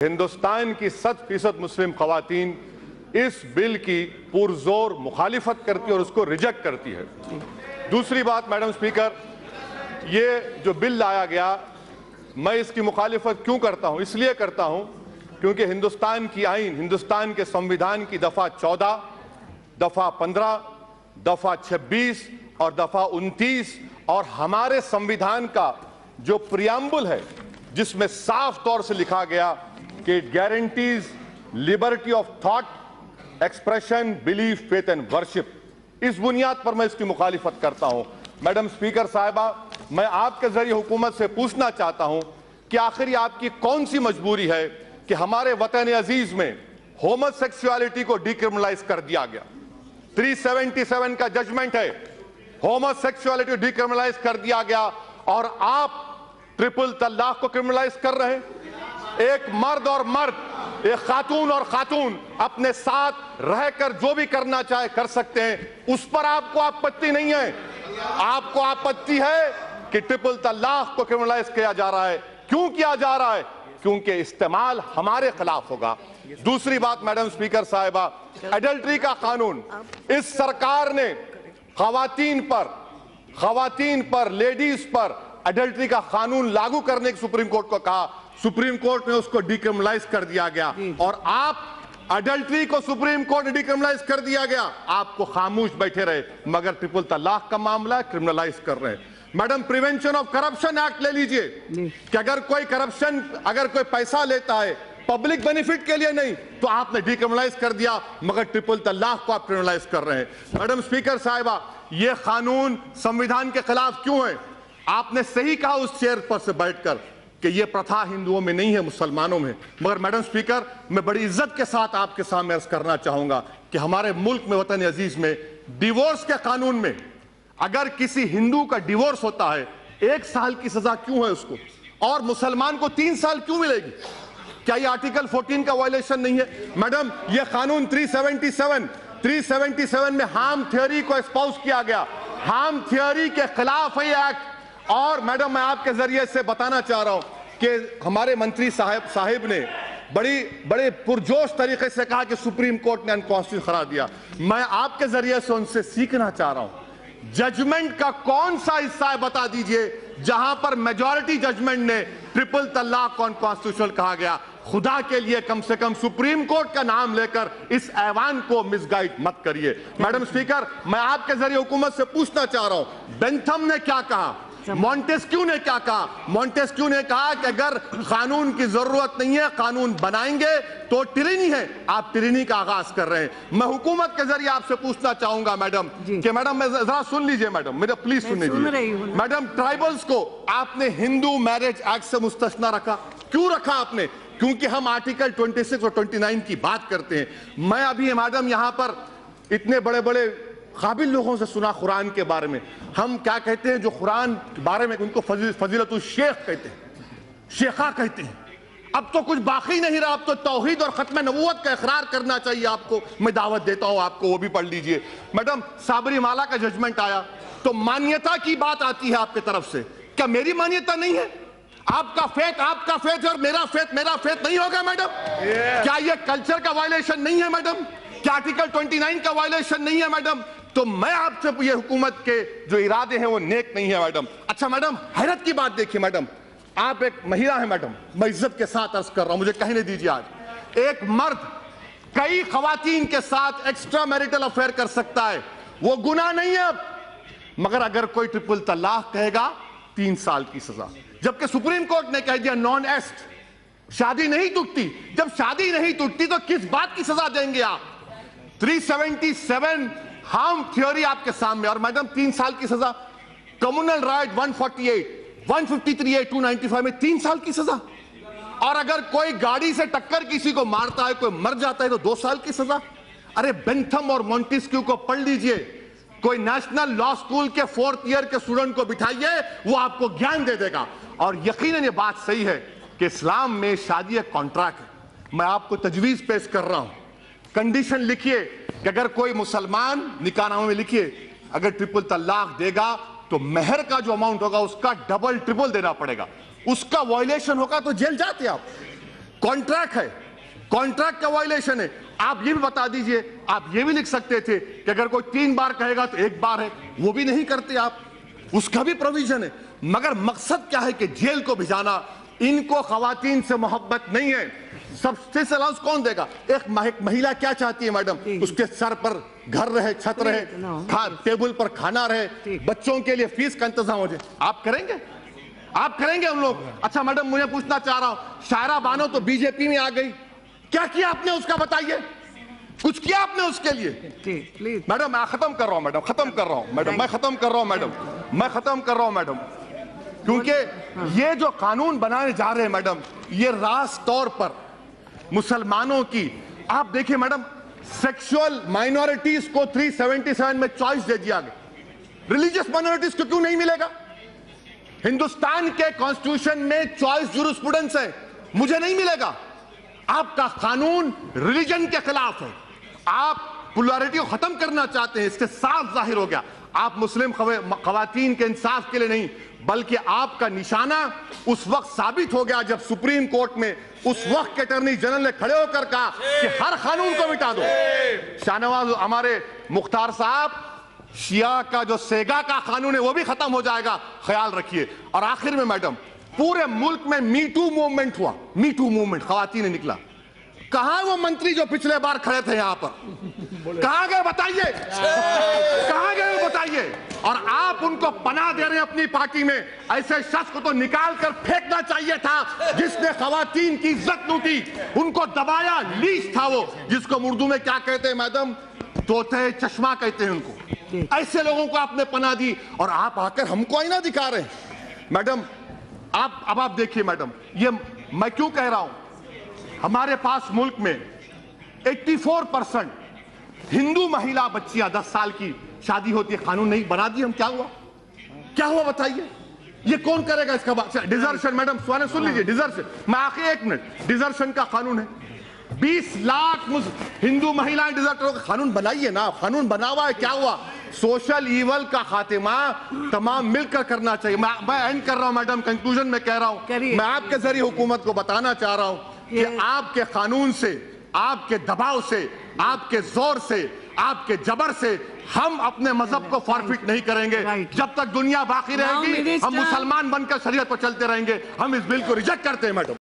हिंदुस्तान की 100% मुस्लिम खवातीन इस बिल की पुरजोर मुखालिफत करती है और उसको रिजेक्ट करती है। दूसरी बात मैडम स्पीकर, ये जो बिल लाया गया, मैं इसकी मुखालिफत क्यों करता हूं? इसलिए करता हूं क्योंकि हिंदुस्तान की आईन, हिंदुस्तान के संविधान की दफा 14, दफा 15, दफा 26 और दफा 29 और हमारे संविधान का जो प्रियम्बल है जिसमें साफ तौर से लिखा गया कि it guarantees liberty of thought, expression, belief, faith and worship, इस बुनियाद पर मैं इसकी मुखालिफत करता हूं। मैडम स्पीकर साहिबा, मैं आपके जरिए हुकूमत से पूछना चाहता हूं कि आखिर आपकी कौन सी मजबूरी है कि हमारे वतन अजीज में होमोसेक्सुअलिटी को डिक्रिमिनलाइज कर दिया गया। 377 का जजमेंट है, होमोसेक्सुअलिटी डिक्रिमिनलाइज कर दिया गया और आप ट्रिपल तलाक को क्रिमिनलाइज कर रहे हैं। एक मर्द और मर्द, एक खातून और खातून अपने साथ रहकर जो भी करना चाहे कर सकते हैं, उस पर आपको आपत्ति नहीं है। आपको आपत्ति है कि ट्रिपल तलाक को क्रिमिनलाइज किया जा रहा है। क्यों किया जा रहा है? क्योंकि इस्तेमाल हमारे खिलाफ होगा। दूसरी बात मैडम स्पीकर साहिबा, एडल्ट्री का कानून, इस सरकार ने खवातीन पर, लेडीज पर एडल्ट्री का कानून लागू करने की सुप्रीम कोर्ट को कहा। सुप्रीम कोर्ट ने उसको डिक्रिमिनलाइज कर दिया गया और आप एडल्ट्री को सुप्रीम कोर्ट ने डिक्रिमिनलाइज कर दिया गया, आपको खामोश बैठे रहे, मगर ट्रिपल तलाक का मामला क्रिमिनलाइज कर रहे हैं। Madam, prevention of corruption act ले लीजिए कि अगर कोई पैसा लेता है पब्लिक बेनिफिट के लिए नहीं तो आपने डिक्रिमिनलाइज कर दिया, मगर ट्रिपल तलाक को आप क्रिमिनलाइज कर रहे हैं। मैडम स्पीकर साहिबा, यह कानून संविधान के खिलाफ क्यों है? आपने सही कहा उस चेयर पर से बैठकर कि यह प्रथा हिंदुओं में नहीं है, मुसलमानों में। मगर मैडम स्पीकर, मैं बड़ी इज्जत के साथ आपके सामने अर्ज करना चाहूंगा कि हमारे मुल्क में, वतन अजीज में, डिवोर्स के कानून में अगर किसी हिंदू का डिवोर्स होता है 1 साल की सजा क्यों है उसको, और मुसलमान को 3 साल क्यों मिलेगी? क्या यह आर्टिकल 14 का वायलेशन नहीं है? मैडम, यह कानून 377 में हार्म थ्योरी को एस्पाउस किया गया, हार्म थ्योरी के खिलाफ है यह एक्ट। और मैडम, मैं आपके जरिए से बताना चाह रहा हूं कि हमारे मंत्री साहिब ने बड़े पुरजोश तरीके से कहा कि सुप्रीम कोर्ट ने अनकॉन्स्टिट्यूशनल करार दिया। मैं आपके जरिए से उनसे सीखना चाह रहा हूं, जजमेंट का कौन सा हिस्सा है बता दीजिए जहां पर मेजॉरिटी जजमेंट ने ट्रिपल तलाक को अनकॉन्स्टिट्यूशनल कहा गया। खुदा के लिए कम से कम सुप्रीम कोर्ट का नाम लेकर इस ऐवान को मिसगाइड मत करिए। मैडम स्पीकर, मैं आपके जरिए हुकूमत से पूछना चाह रहा हूं, बेंथम ने क्या कहा, मॉन्टेस्क्यू ने क्या कहा? मॉन्टेस्क्यू ने कहा कि अगर कानून की जरूरत नहीं है, कानून बनाएंगे तो टिरनी है। आप टिरनी का आगाज कर रहे हैं। मैं हुकूमत के जरिए आपसे पूछना चाहूंगा मैडम कि मैडम, मैं जरा सुन लीजिए मैडम, मेरा प्लीज सुन लीजिए मैडम। ट्राइबल्स को आपने हिंदू मैरिज एक्ट से मुस्तस्ना रखा, क्यों रखा आपने? क्योंकि हम आर्टिकल 26 और 29 की बात करते हैं। मैं अभी मैडम यहां पर इतने बड़े बड़े काबिल लोगों से सुना कुरान के बारे में, हम क्या कहते हैं जो कुरान के बारे में, उनको फजीलतुल शेख कहते हैं, शेखा कहते हैं। अब तो कुछ बाकी नहीं रहा, अब तो तौहीद और खत्म नबूवत का इकरार करना चाहिए आपको। मैं दावत देता हूं आपको, वो भी पढ़ लीजिए। मैडम, साबरीमाला का जजमेंट आया तो मान्यता की बात आती है आपके तरफ से, क्या मेरी मान्यता नहीं है? आपका फेथ और मेरा फेथ नहीं होगा मैडम? क्या यह कल्चर का वायलेशन नहीं है मैडम? क्या आर्टिकल 29 का वायलेशन नहीं है मैडम? तो मैं आपसे ये हुकूमत के जो इरादे हैं वो नेक नहीं है मैडम। अच्छा मैडम, हैरत की बात देखिए मैडम, आप एक महिला है मैडम, मैं इज्जत के साथ अर्ज कर रहा हूं, मुझे कहने दीजिए। आज एक मर्द कई खवातीन के साथ एक्स्ट्रा मैरिटल अफेयर कर सकता है, वो गुनाह नहीं है अब। मगर अगर कोई ट्रिपल तलाक कहेगा 3 साल की सजा, जबकि सुप्रीम कोर्ट ने कह दिया नॉन एस्ट, शादी नहीं टूटती। जब शादी नहीं टूटती तो किस बात की सजा देंगे आप? 377 हार्म थ्योरी आपके सामने, और मैडम 3 साल की सजा। कम्युनल राइट 148, 153A, 295 में 3 साल की सजा। और अगर कोई गाड़ी से टक्कर किसी को मारता है, कोई मर जाता है तो 2 साल की सजा। अरे बेंथम और मॉन्टेस्क्यू को पढ़ लीजिए, कोई नेशनल लॉ स्कूल के 4th ईयर के स्टूडेंट को बिठाइए, वो आपको ज्ञान दे देगा। और यकीनन ये बात सही है कि इस्लाम में शादी एक कॉन्ट्रैक्ट है। मैं आपको तजवीज पेश कर रहा हूं, कंडीशन लिखिए कि अगर कोई मुसलमान, निकाहनामे में लिखिए, अगर ट्रिपल तलाक देगा तो मेहर का जो अमाउंट होगा उसका डबल ट्रिपल देना पड़ेगा। उसका वायलेशन होगा तो जेल जाते आप। कॉन्ट्रैक्ट है, कॉन्ट्रैक्ट का वायलेशन है। आप ये भी बता दीजिए, आप ये भी लिख सकते थे कि अगर कोई 3 बार कहेगा तो 1 बार है, वो भी नहीं करते आप, उसका भी प्रोविजन है। मगर मकसद क्या है कि जेल को भिजाना। इनको खवातीन से मोहब्बत नहीं है। सब्सिडी अलाउंस कौन देगा? एक महिला क्या चाहती है मैडम? उसके सर पर घर रहे, छत रहे, टेबल पर खाना रहे, बच्चों के लिए फीस का इंतजाम हो जाए। आप करेंगे? आप करेंगे हम लोग? अच्छा मैडम, मुझे पूछना चाह रहा हूं, शायरा बानो तो बीजेपी में आ गई, क्या किया आपने उसका? बताइए, कुछ किया आपने उसके लिए? मैडम मैं खत्म कर रहा हूं, मैडम खत्म कर रहा हूं, मैडम मैं खत्म कर रहा हूं, मैडम मैं खत्म कर रहा हूं, मैडम। क्योंकि ये जो कानून बनाने जा रहे हैं मैडम, ये रास तौर पर मुसलमानों की, आप देखिए मैडम, सेक्सुअल माइनॉरिटीज को 377 में चॉइस दे दिया गया, रिलीजियस माइनॉरिटीज को क्यों नहीं मिलेगा? हिंदुस्तान के कॉन्स्टिट्यूशन में चॉइस जूरिस्प्रूडेंस है, मुझे नहीं मिलेगा। आपका कानून रिलीजन के खिलाफ है, आप पोलैरिटी को खत्म करना चाहते हैं, इससे साफ जाहिर हो गया आप मुस्लिम खवातीन के इंसाफ के लिए नहीं, बल्कि आपका निशाना उस वक्त साबित हो गया जब सुप्रीम कोर्ट में उस वक्त के अटॉर्नी जनरल ने खड़े होकर कहा कि हर कानून को मिटा दो। शाहनवाज हमारे मुख्तार साहब, शिया का जो सेगा का कानून है वो भी खत्म हो जाएगा, ख्याल रखिए। और आखिर में मैडम, पूरे मुल्क में मीटू मूवमेंट हुआ, मीटू मूवमेंट, खवातीन ने निकला। कहां वो मंत्री जो पिछले बार खड़े थे यहां पर? कहां गए बताइए, कहां गए बताइए? और आप उनको पनाह दे रहे हैं अपनी पार्टी में। ऐसे शख्स को तो निकाल कर फेंकना चाहिए था जिसने खवातीन की इज्जत लूटी, उनको दबाया, लीच था वो, जिसको उर्दू में क्या कहते हैं मैडम? तोते चश्मा कहते हैं उनको। ऐसे लोगों को आपने पनाह दी और आप आकर हमको आईना दिखा रहे हैं। मैडम आप देखिए मैडम, ये मैं क्यों कह रहा हूं, हमारे पास मुल्क में 84% हिंदू महिला बच्चियां 10 साल की शादी होती है, कानून नहीं बना दिए हम, क्या हुआ? क्या हुआ बताइए? ये कौन करेगा इसका? डिजर्शन मैडम सुन लीजिए, डिजर्शन, मैं आखिर 1 मिनट, डिजर्शन का कानून है, 20 लाख हिंदू महिलाएं डिजर्टरों का कानून बनाइए ना, कानून बना हुआ है, क्या हुआ? सोशल ईवल का खात्मा तमाम मिलकर करना चाहिए। मैं एंड कर रहा हूं मैडम, कंक्लूजन में कह रहा हूं, मैं आपके जरिए हुकूमत को बताना चाह रहा हूं कि आपके कानून से, आपके दबाव से, आपके जोर से, आपके जबर से हम अपने मजहब को फॉरफिट नहीं करेंगे। जब तक दुनिया बाकी रहेगी हम मुसलमान बनकर शरीयत पर चलते रहेंगे। हम इस बिल को रिजेक्ट करते हैं मैडम।